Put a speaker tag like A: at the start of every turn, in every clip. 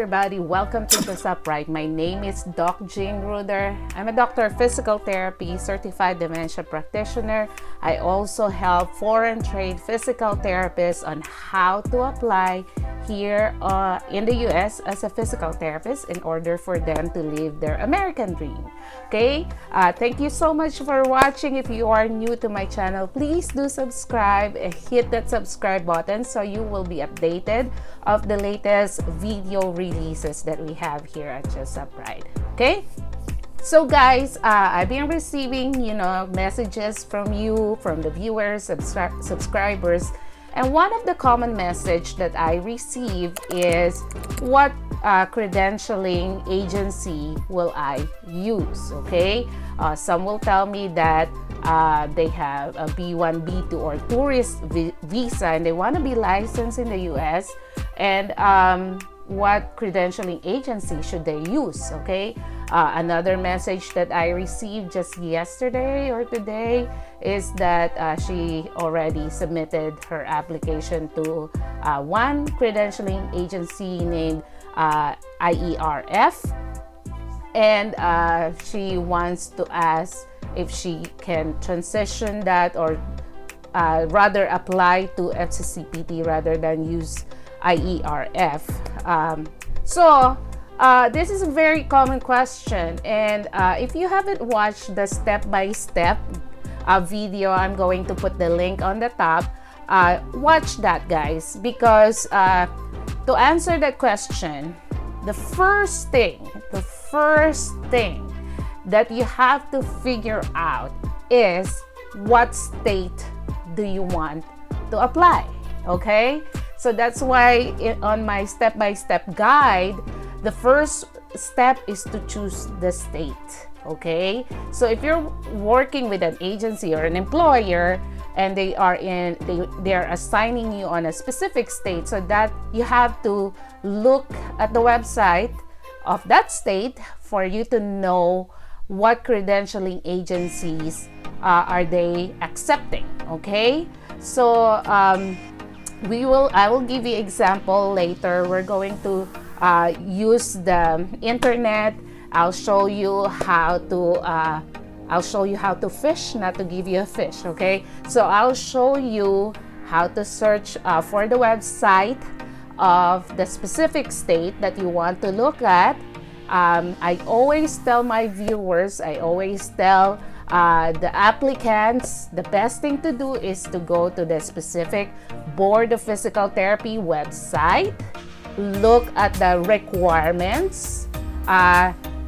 A: everybody, welcome to Just Upright. My name is Doc Jean Ruder. I'm a doctor of physical therapy, certified dementia practitioner. I also help foreign trained physical therapists on how to apply here in the US as a physical therapist in order for them to live their American dream. Okay, thank you so much for watching. If you are new to my channel, please do subscribe and hit that subscribe button so you will be updated of the latest video releases that we have here at Just Upright. Okay, so guys, I've been receiving messages from you, from the viewers, subscribers, and one of the common message that I receive is what credentialing agency will I use. Okay, some will tell me that they have a B1, B2 or tourist visa and they want to be licensed in the US, and what credentialing agency should they use. Okay, another message that I received just yesterday or today is that she already submitted her application to one credentialing agency named IERF, and she wants to ask if she can transition that or rather apply to FCCPT rather than use IERF. So this is a very common question, and if you haven't watched the step-by-step video, I'm going to put the link on the top. Watch that, guys, because to answer that question, the first thing that you have to figure out is what state do you want to apply. Okay, so that's why on my step-by-step guide, the first step is to choose the state. Okay, so if you're working with an agency or an employer and they are assigning you on a specific state, so that you have to look at the website of that state for you to know what credentialing agencies are they accepting. Okay, so I will give you example later. We're going to use the internet. I'll show you how to fish, not to give you a fish. Okay, so I'll show you how to search for the website of the specific state that you want to look at. I always tell my viewers, I always tell the applicants, the best thing to do is to go to the specific Board of Physical Therapy website, look at the requirements,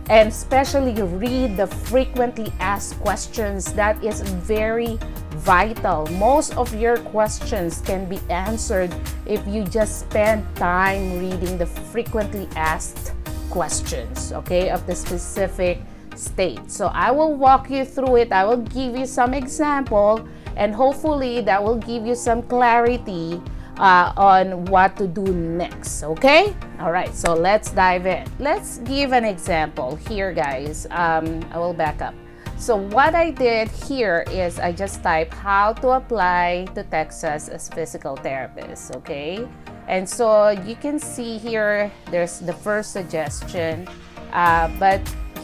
A: and especially read the frequently asked questions. That is very vital. Most of your questions can be answered if you just spend time reading the frequently asked questions, okay, of the specific state. So I will walk you through it. I will give you some example, and hopefully that will give you some clarity on what to do next. Okay, all right, so let's dive in. Let's give an example here, guys. I will back up. So what I did here is I just typed how to apply to Texas as physical therapist. Okay, and so you can see here there's the first suggestion, but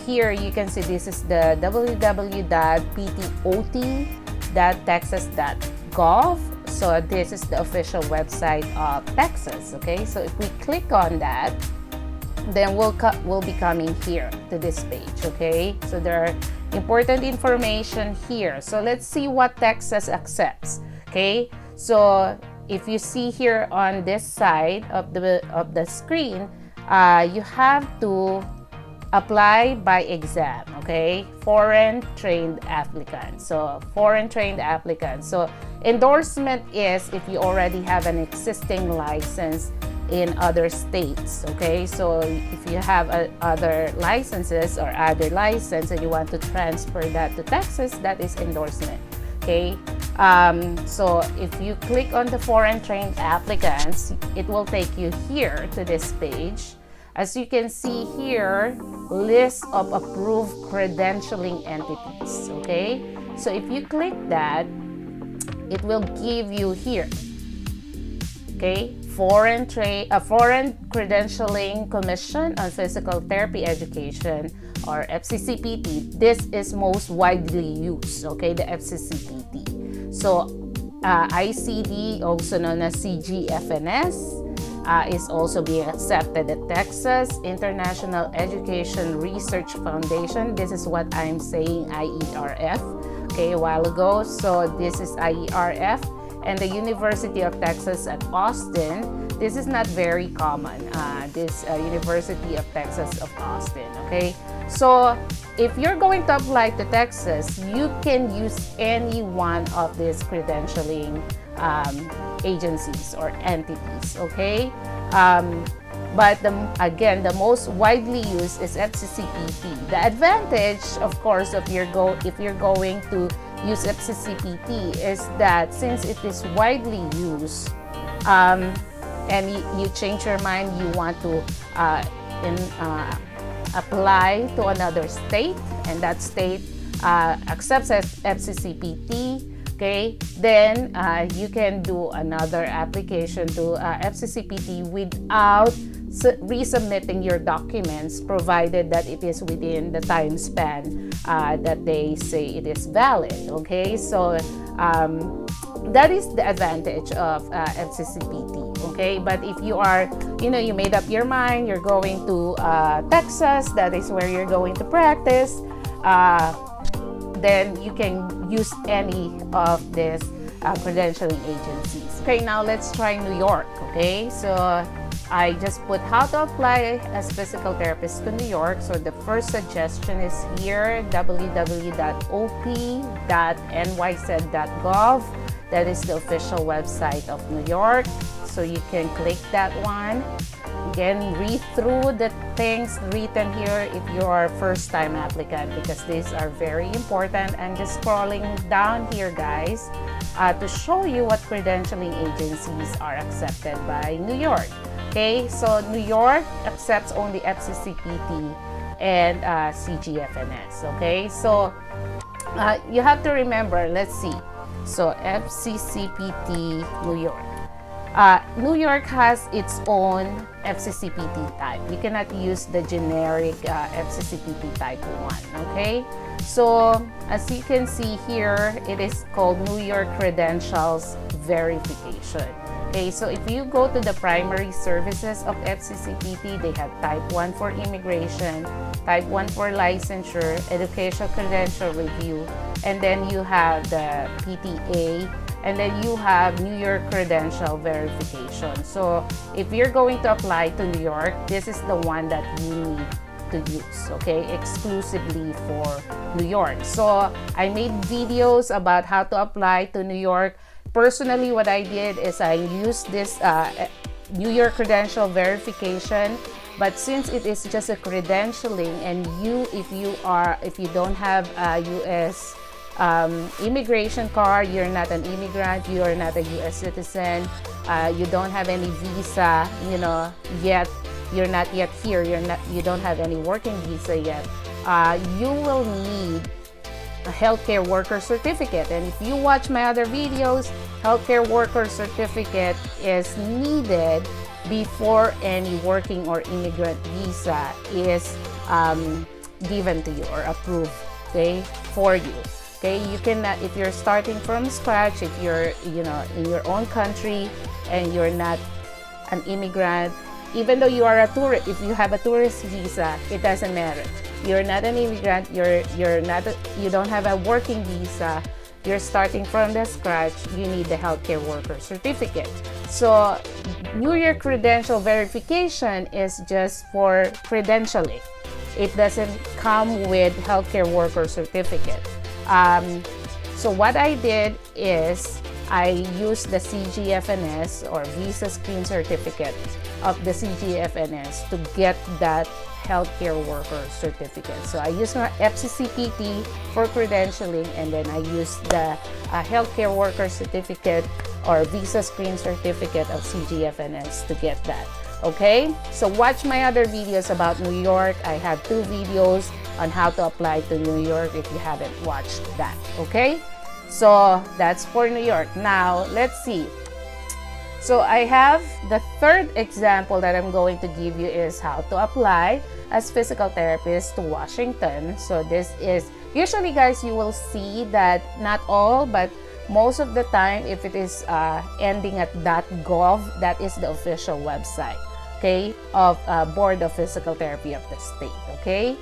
A: here you can see this is the www.ptot.texas.gov. So this is the official website of Texas. Okay, so if we click on that, then we'll be coming here to this page. Okay, so there are important information here. So let's see what Texas accepts. Okay, so if you see here on this side of the screen, you have to apply by exam. Okay, foreign trained applicants. So foreign trained applicants. So endorsement is if you already have an existing license in other states. Okay, so if you have other licenses or other license and you want to transfer that to Texas, that is endorsement. Okay, so if you click on the foreign trained applicants, it will take you here to this page. As you can see here, list of approved credentialing entities. Okay, so if you click that, it will give you here, okay, Foreign Credentialing Commission on Physical Therapy Education, or FCCPT. This is most widely used, okay, the FCCPT. So ICD, also known as CGFNS, is also being accepted at Texas International Education Research Foundation. This is what I'm saying, IERF, okay, a while ago. So this is IERF. And the University of Texas at Austin. This is not very common, this University of Texas of Austin, okay? So if you're going to apply to Texas, you can use any one of these credentialing agencies or entities, okay? But again, the most widely used is FCCPT. The advantage, of course, if you're going to use FCCPT is that since it is widely used, and you change your mind, you want to apply to another state, and that state accepts FCCPT, okay, then you can do another application to FCCPT without resubmitting your documents, provided that it is within the time span that they say it is valid, okay? So that is the advantage of FCCPT, okay? But if you are, you made up your mind, you're going to Texas, that is where you're going to practice, then you can use any of these credentialing agencies. Okay, now let's try New York, okay? So I just put how to apply as physical therapist to New York. So the first suggestion is here, www.op.nyz.gov. That is the official website of New York. So you can click that one. Again, read through the things written here if you are a first-time applicant, because these are very important. I'm just scrolling down here, guys, to show you what credentialing agencies are accepted by New York. Okay, so New York accepts only FCCPT and CGFNS. Okay, so you have to remember, let's see. So FCCPT New York. New York has its own FCCPT type. You cannot use the generic FCCPT type 1, okay? So as you can see here, it is called New York Credentials Verification. Okay, so if you go to the primary services of FCCPT, they have type 1 for immigration, type 1 for licensure, educational credential review, and then you have the PTA, and then you have New York Credential Verification. So if you're going to apply to New York, this is the one that you need to use, okay, exclusively for New York. So I made videos about how to apply to New York. Personally, what I did is I used this New York Credential Verification, but since it is just a credentialing, and if you don't have a U.S. Immigration card, you're not an immigrant, you are not a U.S. citizen, you don't have any visa, yet, you're not yet here, you don't have any working visa yet, you will need a healthcare worker certificate. And if you watch my other videos, healthcare worker certificate is needed before any working or immigrant visa is given to you or approved, okay, for you. Okay, you can, if you're starting from scratch, if you're, in your own country and you're not an immigrant, even though you are a tourist, if you have a tourist visa, it doesn't matter. You're not an immigrant, you don't have a working visa, you're starting from the scratch, you need the healthcare worker certificate. So New York Credential Verification is just for credentialing. It doesn't come with healthcare worker certificate. So what I did is I used the CGFNS or Visa Screen Certificate of the CGFNS to get that healthcare worker certificate. So I used my FCCPT for credentialing, and then I used the healthcare worker certificate or Visa Screen Certificate of CGFNS to get that. Okay, so watch my other videos about New York. I have 2 videos on how to apply to New York if you haven't watched that. Okay, so that's for New York. Now let's see. So I have the third example that I'm going to give you is how to apply as physical therapist to Washington. So this is, usually guys, you will see that not all, but most of the time, if it is ending at .gov, that is the official website, okay, of Board of Physical Therapy of the state, okay?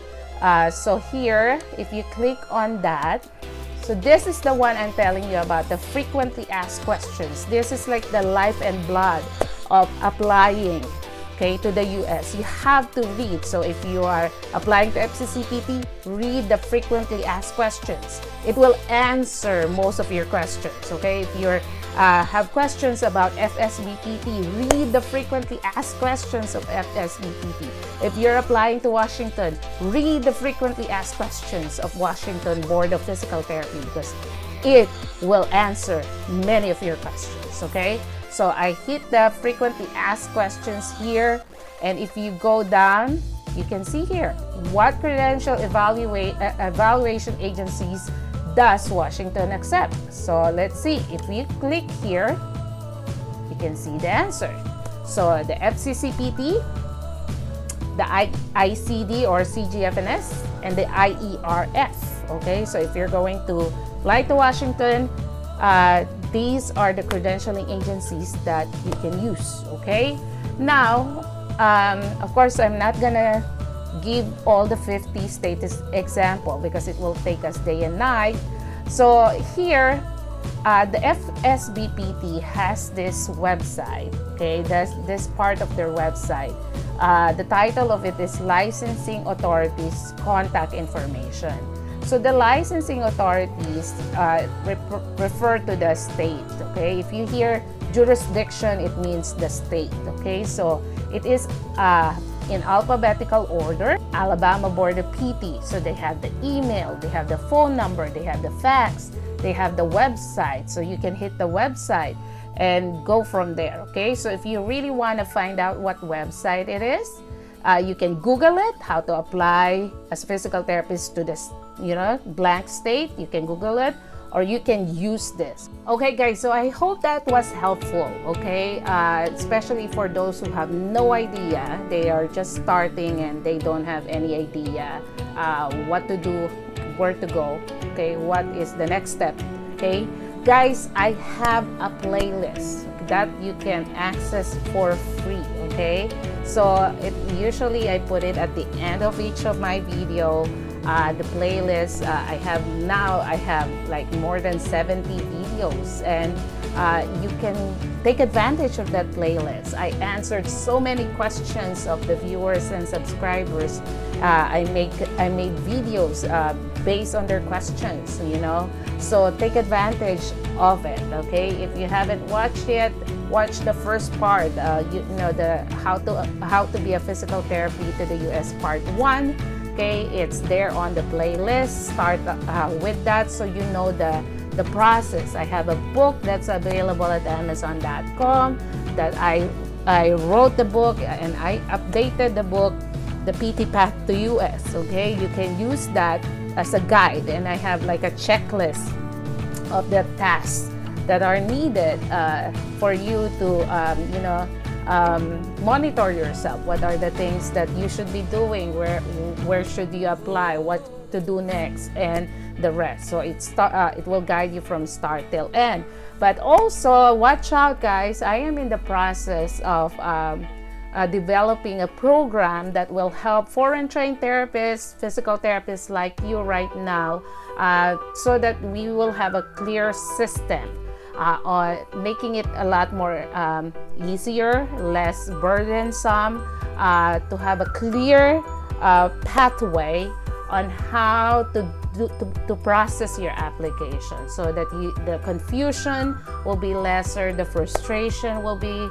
A: So here, if you click on that, so this is the one I'm telling you about, the frequently asked questions. This is like the life and blood of applying, okay, to the US. You have to read. So if you are applying to FCCPT, read the frequently asked questions. It will answer most of your questions, okay? If you have questions about FSBPT, read the frequently asked questions of FSBPT. If you're applying to Washington, read the frequently asked questions of Washington Board of Physical Therapy, because it will answer many of your questions, okay? So I hit the frequently asked questions here, and if you go down, you can see here, what credential evaluation agencies does Washington accept? So let's see, if we click here, you can see the answer. So the FCCPT, the ICD or CGFNS, and the EIRF, okay? So if you're going to fly to Washington, these are the credentialing agencies that you can use, okay? Now, of course, I'm not gonna give all the 50 status example because it will take us day and night. So here, the FSBPT has this website, okay? That's this part of their website. The title of it is Licensing Authorities Contact Information. So the licensing authorities refer to the state, okay? If you hear jurisdiction, it means the state, okay? So it is in alphabetical order. Alabama Board of PT, so they have the email, they have the phone number, they have the fax, they have the website. So you can hit the website and go from there, okay? So if you really want to find out what website it is, you can Google it, how to apply as physical therapist to this, blank state. You can Google it, or you can use this. Okay guys, so I hope that was helpful, okay? Especially for those who have no idea, they are just starting and they don't have any idea what to do, where to go, okay? What is the next step, okay? Guys, I have a playlist that you can access for free, okay? So usually I put it at the end of each of my video. The playlist, I have like more than 70 videos, and you can take advantage of that playlist. I answered so many questions of the viewers and subscribers. I made videos based on their questions, so take advantage of it, okay? If you haven't watched yet, watch the first part, the how to be a physical therapy to the US part 1. Okay, it's there on the playlist. Start with that so you know the process. I have a book that's available at Amazon.com that I wrote the book and I updated the book, The PT Path to US. Okay, you can use that as a guide, and I have like a checklist of the tasks that are needed for you to monitor yourself. What are the things that you should be doing? Where should you apply? What to do next? And the rest. So it will guide you from start till end. But also, watch out, guys. I am in the process of developing a program that will help foreign trained therapists, physical therapists like you right now, so that we will have a clear system. Making it a lot more easier, less burdensome, to have a clear pathway on how to process your application, so that the confusion will be lesser, the frustration will be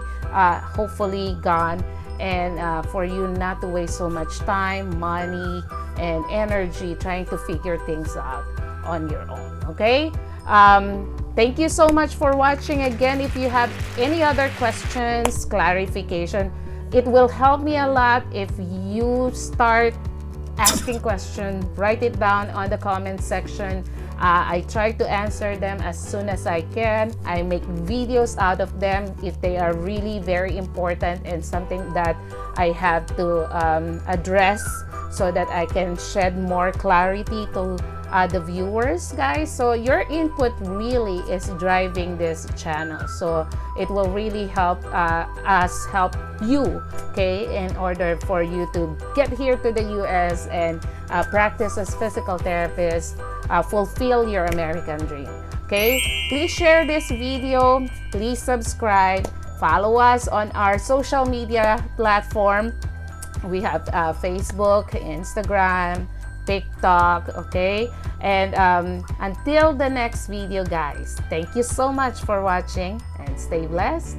A: hopefully gone, and for you not to waste so much time, money, and energy trying to figure things out on your own, okay? Thank you so much for watching. Again, if you have any other questions, clarification, it will help me a lot if you start asking questions. Write it down on the comment section. I try to answer them as soon as I can. I make videos out of them if they are really very important and something that I have to address, so that I can shed more clarity to the viewers, guys. So your input really is driving this channel, so it will really help us help you, okay, in order for you to get here to the US and practice as physical therapist, fulfill your American dream. Okay, please share this video, please subscribe, follow us on our social media platform. We have Facebook, Instagram, TikTok, okay? And until the next video, guys, thank you so much for watching and stay blessed.